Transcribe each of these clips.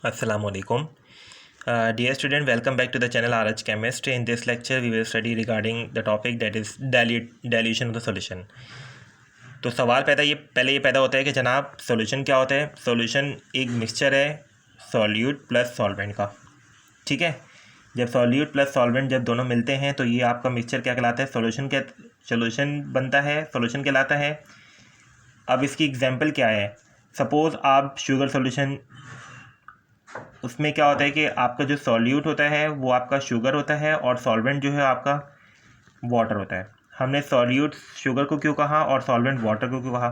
Assalamu alaikum. Dear student, welcome back to the channel RH Chemist. In this lecture, we will study regarding the topic that is dilution of the solution. तो सवाल पहले ये पैदा होता है कि जनाब सॉल्यूशन क्या होता है। सॉल्यूशन एक मिक्सचर है सॉल्यूट प्लस सॉल्वेंट का, ठीक है। जब सॉल्यूट प्लस सॉल्वेंट जब दोनों मिलते हैं तो ये आपका मिक्सचर क्या कहलाता है, सॉल्यूशन बनता है, सॉल्यूशन कहलाता है। अब इसकी एग्जांपल क्या है, सपोज़ आप शुगर सॉल्यूशन, उसमें क्या होता है कि आपका जो सॉल्यूट होता है वो आपका शुगर होता है और सॉल्वेंट जो है आपका वाटर होता है। हमने सॉल्यूट शुगर को क्यों कहा और सॉल्वेंट वाटर को क्यों कहा,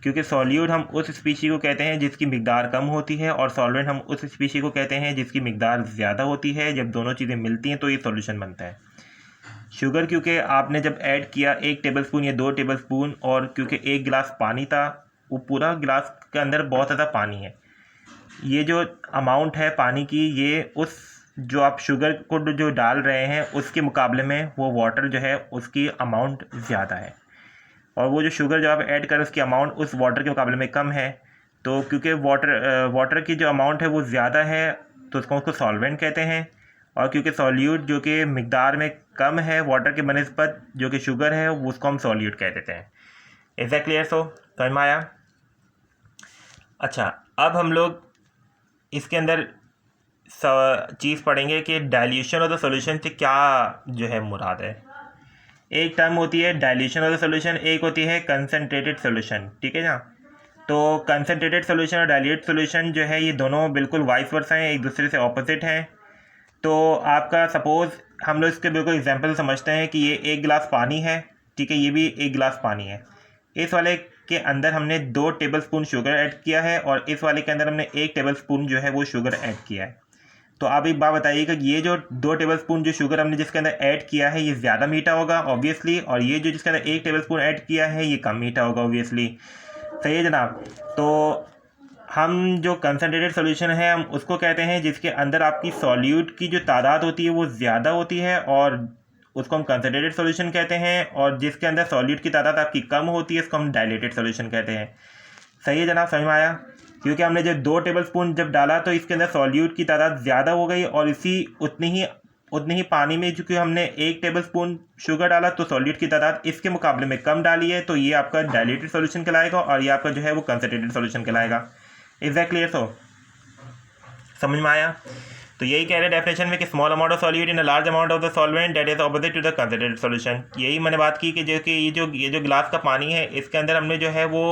क्योंकि सॉल्यूट हम उस स्पीशी को कहते हैं जिसकी मिकदार कम होती है और सॉल्वेंट हम उस स्पीशी को कहते हैं जिसकी मिकदार ज़्यादा होती है। जब दोनों चीज़ें मिलती हैं तो ये सॉल्यूशन बनता है। शुगर क्योंकि आपने जब ऐड किया 1 टेबलस्पून या 2 टेबलस्पून, और क्योंकि 1 गिलास पानी था, वो पूरा गिलास के अंदर बहुत ज़्यादा पानी है। ये जो अमाउंट है पानी की, ये उस जो आप शुगर को जो डाल रहे हैं उसके मुकाबले में वो वाटर जो है उसकी अमाउंट ज़्यादा है, और वो जो शुगर जो आप ऐड करें उसकी अमाउंट उस वाटर के मुकाबले में कम है। तो क्योंकि वाटर की जो अमाउंट है वो ज़्यादा है तो उसको सॉल्वेंट कहते हैं, और क्योंकि सॉल्यूट जो कि मिकदार में कम है वाटर के बनस्बत जो कि शुगर है, वो उसको हम सॉल्यूट कह देते हैं। Is that clear? सो समझ में आया? अच्छा, अब हम लोग इसके अंदर चीज़ पढ़ेंगे कि डाइल्यूशन ऑफ द सॉल्यूशन से क्या जो है मुराद है। एक टर्म होती है डाइल्यूशन ऑफ द सॉल्यूशन, एक होती है कंसनट्रेटेड सॉल्यूशन, ठीक है ना। तो कंसनट्रेटेड सॉल्यूशन और डाइल्यूट सॉल्यूशन जो है ये दोनों बिल्कुल वाइस वर्सा हैं, एक दूसरे से ऑपोजिट हैं। तो आपका सपोज़ हम लोग इसके बिल्कुल एग्जांपल समझते हैं कि ये 1 गिलास पानी है, ठीक है, ये भी 1 गिलास पानी है। इस वाले के अंदर हमने 2 टेबलस्पून शुगर ऐड किया है और इस वाले के अंदर हमने 1 टेबलस्पून जो है वो शुगर ऐड किया है। तो आप एक बात बताइएगा कि ये जो 2 टेबलस्पून जो शुगर हमने जिसके अंदर ऐड किया है ये ज़्यादा मीठा होगा ऑब्वियसली, और ये जो जिसके अंदर 1 टेबलस्पून ऐड किया है ये कम मीठा होगा ऑब्वियसली। सही है जनाब। तो हम जो कंसनट्रेटेड सॉल्यूशन है हम उसको कहते हैं जिसके अंदर आपकी सॉल्यूट की जो तादाद होती है वो ज़्यादा होती है और उसको हम कंसनट्रेटेड सॉल्यूशन कहते हैं, और जिसके अंदर सॉल्यूट की तादाद आपकी कम होती है उसको हम डाइलेटेड सॉल्यूशन कहते हैं। सही है जनाब, समझ में आया? क्योंकि हमने जब 2 टेबलस्पून जब डाला तो इसके अंदर सॉल्यूट की तादाद ज़्यादा हो गई, और उतनी ही पानी में चूँकि हमने 1 टेबलस्पून शुगर डाला तो सॉल्यूट की तादाद इसके मुकाबले में कम डाली है, तो ये आपका डाइलेटेड सॉल्यूशन कहलाएगा और ये आपका जो है वो कंसनट्रेटेड सॉल्यूशन कहलाएगा। Is that clear? सो समझ में आया? तो यही कह रहे डेफिनेशन में कि small amount of solute in a large amount of the solvent that is opposite to the concentrated solution. यही मैंने बात की कि ये जो गिलास का पानी है इसके अंदर हमने जो है वो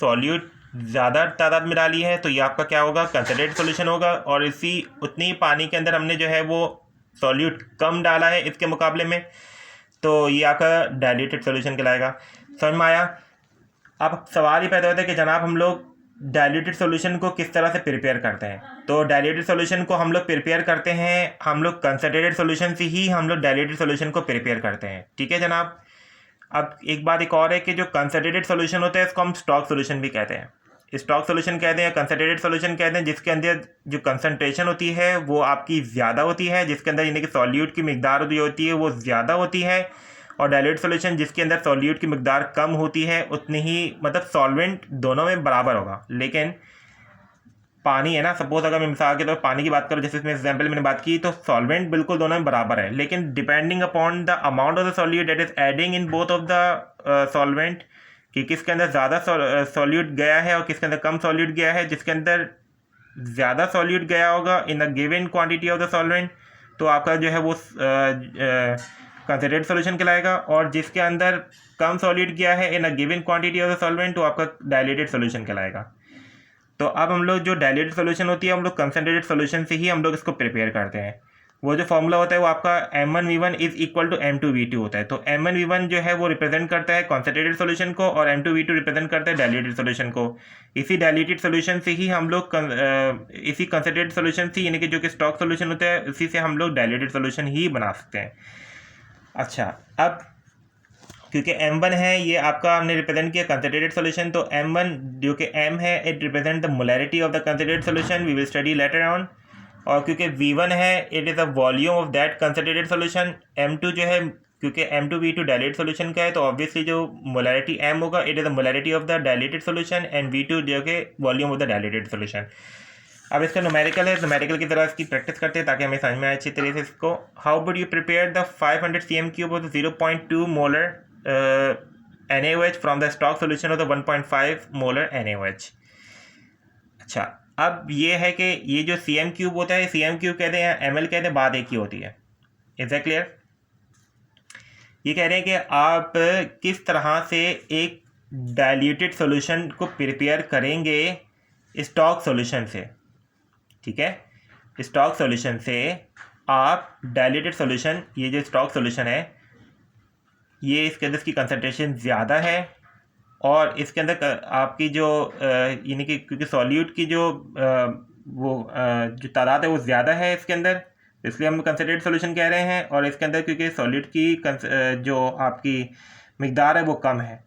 सॉल्यूट ज़्यादा तादाद में डाली है, तो ये आपका क्या होगा, कंसनट्रेटेड सॉल्यूशन होगा। और उतनी ही पानी के अंदर हमने जो है वो सॉल्यूट कम डाला है इसके मुकाबले में, तो ये आपका डाइल्यूटेड सॉल्यूशन कहलाएगा। समझ में आया? अब सवाल ही पैदा होता है कि जनाब हम लोग डाइल्यूटेड सॉल्यूशन को किस तरह से प्रिपेयर करते हैं। तो डाइल्यूटेड सॉल्यूशन को हम लोग प्रिपेयर करते हैं, हम लोग कंसनट्रेटेड सॉल्यूशन से ही हम लोग डाइल्यूटेड सॉल्यूशन को प्रिपेयर करते हैं, ठीक है जनाब। अब एक बात एक और है कि जो कंसनट्रेटेड सॉल्यूशन होता है इसको हम स्टॉक सॉल्यूशन भी कहते हैं। स्टॉक सॉल्यूशन कहते हैं, कंसनट्रेटेड सॉल्यूशन कहते हैं जिसके अंदर जो कंसनट्रेशन होती है वो आपकी ज़्यादा होती है, जिसके अंदर यानी कि सॉल्यूट की मिकदार जो होती है वो ज़्यादा होती है, और डाइल्यूट सॉल्यूशन जिसके अंदर सॉल्यूट की मिकदार कम होती है, उतनी ही मतलब सॉल्वेंट दोनों में बराबर होगा। लेकिन पानी है ना, सपोज अगर मैं मिसाल के तौर पर पानी की बात करूँ, जैसे इसमें एग्जाम्पल मैंने बात की, तो सॉल्वेंट बिल्कुल दोनों में बराबर है, लेकिन depending upon the amount of the solute that is adding in both of the solvent, कि किसके अंदर ज़्यादा सॉल्यूट गया है और किसके अंदर कम सॉल्यूट गया है। जिसके अंदर ज़्यादा सॉल्यूट गया होगा in the given quantity of the solvent तो आपका जो है वो कंसनट्रेटेड सॉल्यूशन कहलाएगा, और जिसके अंदर कम सॉल्यूट गया है in a given quantity of the solvent तो आपका डाइल्यूटेड सॉल्यूशन कहलाएगा। तो अब हम लोग जो डाइल्यूटेड सॉल्यूशन होती है हम लोग कंसनट्रेटेड सॉल्यूशन से ही हम लोग इसको प्रिपेयर करते हैं। वो जो फॉर्मूला होता है वो आपका M1V1 is equal to M2V2 होता है। तो M1V1 जो है वो रिप्रेजेंट करता है कंसनट्रेटेड सॉल्यूशन को और M2V2 रिप्रेजेंट करता है डाइल्यूटेड सॉल्यूशन को। इसी डाइल्यूटेड सॉल्यूशन से ही हम लोग इसी कंसनट्रेटेड सॉल्यूशन से यानी कि जो कि स्टॉक सॉल्यूशन होता है उसी से हम लोग डाइल्यूटेड सॉल्यूशन ही बना सकते हैं। अच्छा, अब क्योंकि M1 है ये आपका हमने रिप्रेजेंट किया कंसनट्रेटेड सॉल्यूशन, तो M1 जो कि M है it represent the molarity of the concentrated solution, we will study later on. और क्योंकि V1 है it is the volume of that concentrated solution. M2 जो है क्योंकि M2V2 डाइल्यूटेड सॉल्यूशन का है तो ऑब्वियसली जो मोलैरिटी M होगा it is the molarity of the diluted solution, and V2 जो कि volume of the diluted solution. अब इसका न्यूमेरिकल है, न्यूमेरिकल की तरह इसकी प्रैक्टिस करते हैं ताकि हमें समझ में आए अच्छी तरीके से इसको। How would you prepare the 500 cm³ of 0.2 molar NaOH from the stock solution of the 1.5 molar NaOH। अच्छा, अब ये है कि ये जो cm³ होता है, cm³ कहते हैं ml कहते हैं, बात एक ही होती है। Is that clear? ये कह रहे हैं कि आप किस तरह से एक डाइल्यूटेड सॉल्यूशन को प्रिपेयर करेंगे स्टॉक सॉल्यूशन से। ठीक है, स्टॉक सॉल्यूशन से आप डाइल्यूटेड सॉल्यूशन, ये जो स्टॉक सॉल्यूशन है ये इसके अंदर इसकी कंसनट्रेशन ज़्यादा है और इसके अंदर आपकी जो यानी कि क्योंकि सॉल्यूट की जो जो तादाद है वो ज़्यादा है इसके अंदर, इसलिए हम कंसनट्रेटेड सॉल्यूशन कह रहे हैं। और इसके अंदर क्योंकि सॉल्यूट की जो आपकी मिकदार है वो कम है,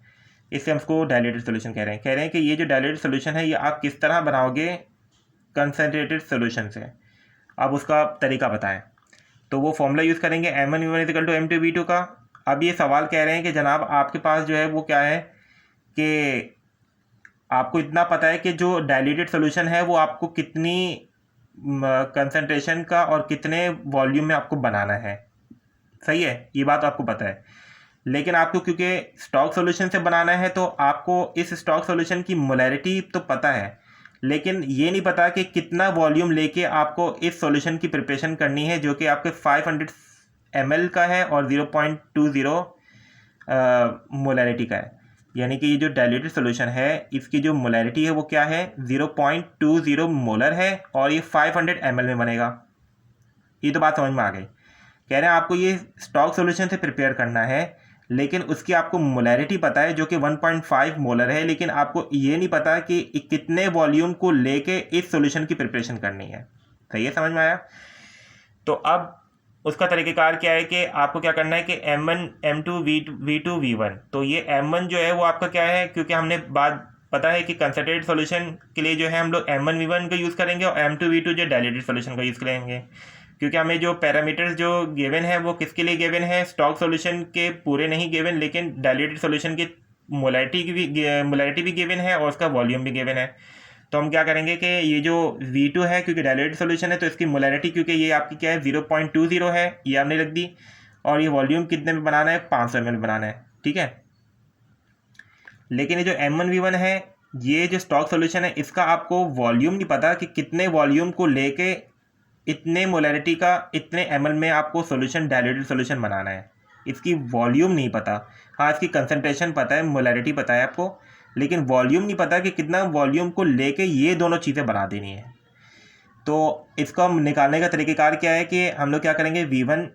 इससे हम इसको डाइल्यूटेड सॉल्यूशन कह रहे हैं। कि ये जो डाइल्यूटेड सॉल्यूशन है ये आप किस तरह बनाओगे कंसनट्रेटेड सॉल्यूशन से, अब उसका तरीका बताएं। तो वो फॉर्मूला यूज़ करेंगे M1V1 = M2V2 का। अब ये सवाल कह रहे हैं कि जनाब आपके पास जो है वो क्या है कि आपको इतना पता है कि जो डाइल्यूटेड सॉल्यूशन है वो आपको कितनी कंसंट्रेशन का और कितने वॉल्यूम में आपको बनाना है, सही है, ये बात आपको पता है। लेकिन आपको क्योंकि स्टॉक सॉल्यूशन से बनाना है तो आपको इस स्टॉक सॉल्यूशन की मोलैरिटी तो पता है, लेकिन ये नहीं पता कि कितना वॉल्यूम लेके आपको इस सॉल्यूशन की प्रिपरेशन करनी है जो कि आपके 500 ml का है और 0.20 मोलैरिटी का है। यानी कि ये जो डाइल्यूटेड सॉल्यूशन है इसकी जो मोलैरिटी है वो क्या है, 0.20 मोलर है और ये 500 ml में बनेगा। ये तो बात समझ में आ गई। कह रहे हैं आपको ये स्टॉक सॉल्यूशन से प्रिपेयर करना है लेकिन उसकी आपको मोलैरिटी पता है जो कि 1.5 मोलर है, लेकिन आपको ये नहीं पता कि कितने वॉल्यूम को लेके इस सॉल्यूशन की प्रिपरेशन करनी है। सही है, समझ में आया? तो अब उसका तरीक़ेकार क्या है कि आपको क्या करना है कि M1 M2 V2 V1, तो ये M1 जो है वो आपका क्या है, क्योंकि हमने बात पता है कि कंसंट्रेटेड सॉल्यूशन के लिए जो है हम लोग M1V1 का यूज़ करेंगे और M2 V2 जो डाइल्यूटेड सॉल्यूशन का यूज़ करेंगे, क्योंकि हमें जो पैरामीटर्स जो गिवन है वो किसके लिए गिवन है, स्टॉक सॉल्यूशन के पूरे नहीं गिवन, लेकिन डाइल्यूटेड सॉल्यूशन की मोलैरिटी भी गिवन है और उसका वॉल्यूम भी गिवन है। तो हम क्या करेंगे कि ये जो V2 है क्योंकि डाइल्यूटेड सॉल्यूशन है तो इसकी मोलैरिटी क्योंकि ये आपकी क्या है 0.20 है, ये हमने रख दी, और ये वॉल्यूम कितने में बनाना है, 500 ml बनाना है। ठीक है, लेकिन ये जो M1V1 है ये जो स्टॉक सॉल्यूशन है इसका आपको वॉल्यूम नहीं पता कि कितने वॉल्यूम को लेके इतने मोलैरिटी का इतने ml में आपको सॉल्यूशन डाइल्यूटेड सॉल्यूशन बनाना है, इसकी वॉल्यूम नहीं पता। हाँ, इसकी कंसनट्रेशन पता है, मोलैरिटी पता है आपको, लेकिन वॉल्यूम नहीं पता कि कितना वॉल्यूम को लेके ये दोनों चीज़ें बना देनी है। तो इसको हम निकालने का तरीक़ेकार क्या है कि हम लोग क्या करेंगे, V1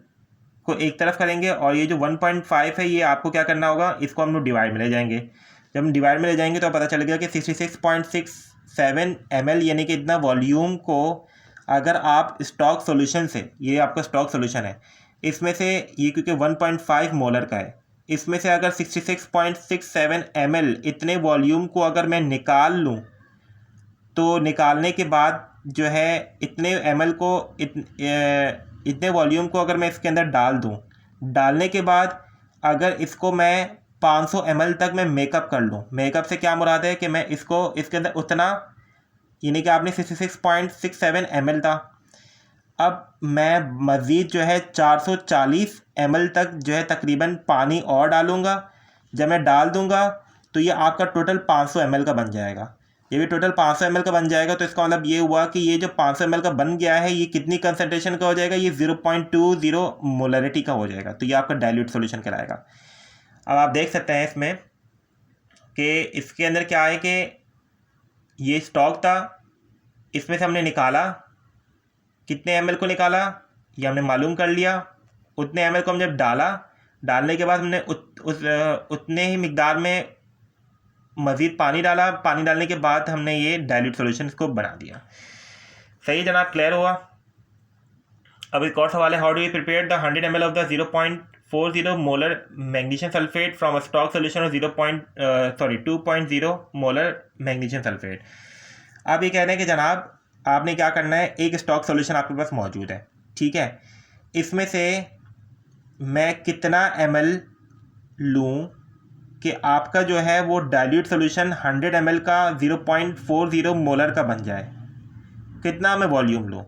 को एक तरफ करेंगे और ये जो 1.5 है ये आपको क्या करना होगा, इसको हम लोग डिवाइड में ले जाएंगे। जब हम डिवाइड में ले जाएंगे तो पता चलेगा कि 66.67 ml यानी कि इतना वॉल्यूम को अगर आप स्टॉक सॉल्यूशन से, ये आपका स्टॉक सॉल्यूशन है, इसमें से ये क्योंकि 1.5 मोलर का है, इसमें से अगर 66.67 ml इतने वॉल्यूम को अगर मैं निकाल लूँ तो निकालने के बाद जो है इतने ml को इतने वॉल्यूम को अगर मैं इसके अंदर डाल दूँ, डालने के बाद अगर इसको मैं 500 ml तक मैं मेकअप कर लूँ, मेकअप से क्या मुराद है कि मैं इसको इसके अंदर उतना, यानी कि आपने 66.67 ml था, अब मैं मज़ीद जो है 440 ml तक जो है तकरीबन पानी और डालूँगा। जब मैं डाल दूँगा तो ये आपका टोटल 500 ml का बन जाएगा। ये भी टोटल 500 ml का बन जाएगा, तो इसका मतलब ये हुआ कि ये जो 500 ml का बन गया है ये कितनी कंसनट्रेशन का हो जाएगा, ये 0.20 मोलरिटी का हो जाएगा। तो ये आपका डाइल्यूट सॉल्यूशन कहलाएगा। अब आप देख सकते हैं इसमें कि इसके अंदर क्या है कि ये स्टॉक था, इसमें से हमने निकाला, कितने ml को निकाला ये हमने मालूम कर लिया, उतने ml को हम जब डाला, डालने के बाद हमने उतने ही मिकदार में मज़ीद पानी डाला, पानी डालने के बाद हमने ये डाइल्यूट सॉल्यूशन को बना दिया। सही जनाब, क्लियर हुआ? अब एक और सवाल है, how do you prepare the 100 ml of the 0.40 molar magnesium sulphate from a stock solution of 2.0 molar magnesium sulphate. अब ये कह रहे हैं कि जनाब आपने क्या करना है, एक स्टॉक सॉल्यूशन आपके पास मौजूद है, ठीक है, इसमें से मैं कितना ml लूँ कि आपका जो है वो डाइल्यूट सॉल्यूशन 100 ml का 0.40 मोलर का बन जाए। कितना मैं वॉल्यूम लूँ।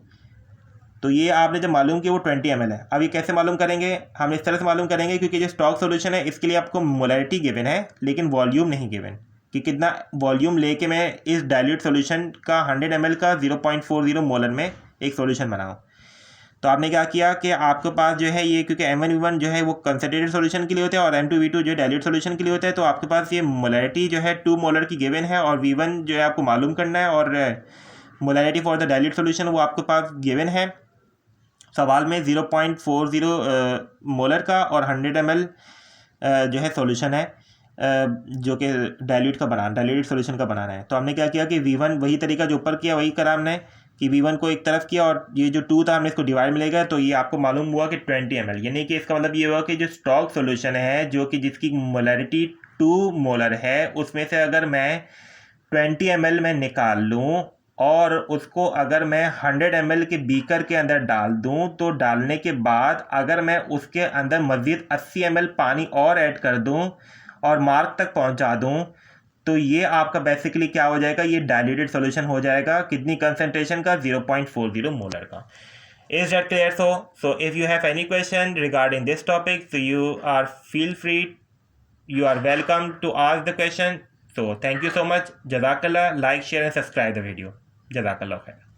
तो ये आपने जब मालूम कि वो 20 ml है, अब ये कैसे मालूम करेंगे, हम इस तरह से मालूम करेंगे क्योंकि जो स्टॉक सॉल्यूशन है इसके लिए आपको मोलैरिटी गिवन है लेकिन वॉल्यूम नहीं गिवन कि कितना वॉल्यूम लेके मैं इस डाइल्यूट सॉल्यूशन का 100 ml का 0.40 मोलर में एक सॉल्यूशन बनाऊँ। तो आपने क्या किया कि आपके पास जो है ये, क्योंकि M1V1 जो है वो कंसनट्रेटेड सॉल्यूशन के लिए होता है और M2V2 जो है डाइल्यूट सॉल्यूशन के लिए होता है, तो आपके पास ये मोलैरिटी जो है 2 मोलर की गिवन है और V1 जो है आपको मालूम करना है और molarity for the dilute solution वो आपके पास गिवन है सवाल में 0.40 मोलर का और 100 ml जो है सॉल्यूशन है जो कि डाइल्यूट सॉल्यूशन का बनाना है। तो हमने क्या किया कि V1 वही तरीका जो ऊपर किया वही करा हमने कि V1 को एक तरफ किया और ये जो 2 था हमने इसको डिवाइड मिलेगा, तो ये आपको मालूम हुआ कि 20 ml, यानी कि इसका मतलब ये हुआ कि जो स्टॉक सॉल्यूशन है जो कि जिसकी मोलैरिटी 2 मोलर है उसमें से अगर मैं 20 ml में निकाल लूँ और उसको अगर मैं 100 ml के बीकर के अंदर डाल दूं, तो डालने के बाद अगर मैं उसके अंदर मज़ीद 80 ml पानी और ऐड कर दूं और मार्क तक पहुंचा दूं, तो ये आपका बेसिकली क्या हो जाएगा, ये डाइल्यूटेड सॉल्यूशन हो जाएगा। कितनी कंसंट्रेशन का, 0.40 मोलर का। Is that clear? So if you have any question regarding this topic, so you are welcome to ask the question. So thank you so much. Jazakallah. Like, share and subscribe the video. Jazakallah khair.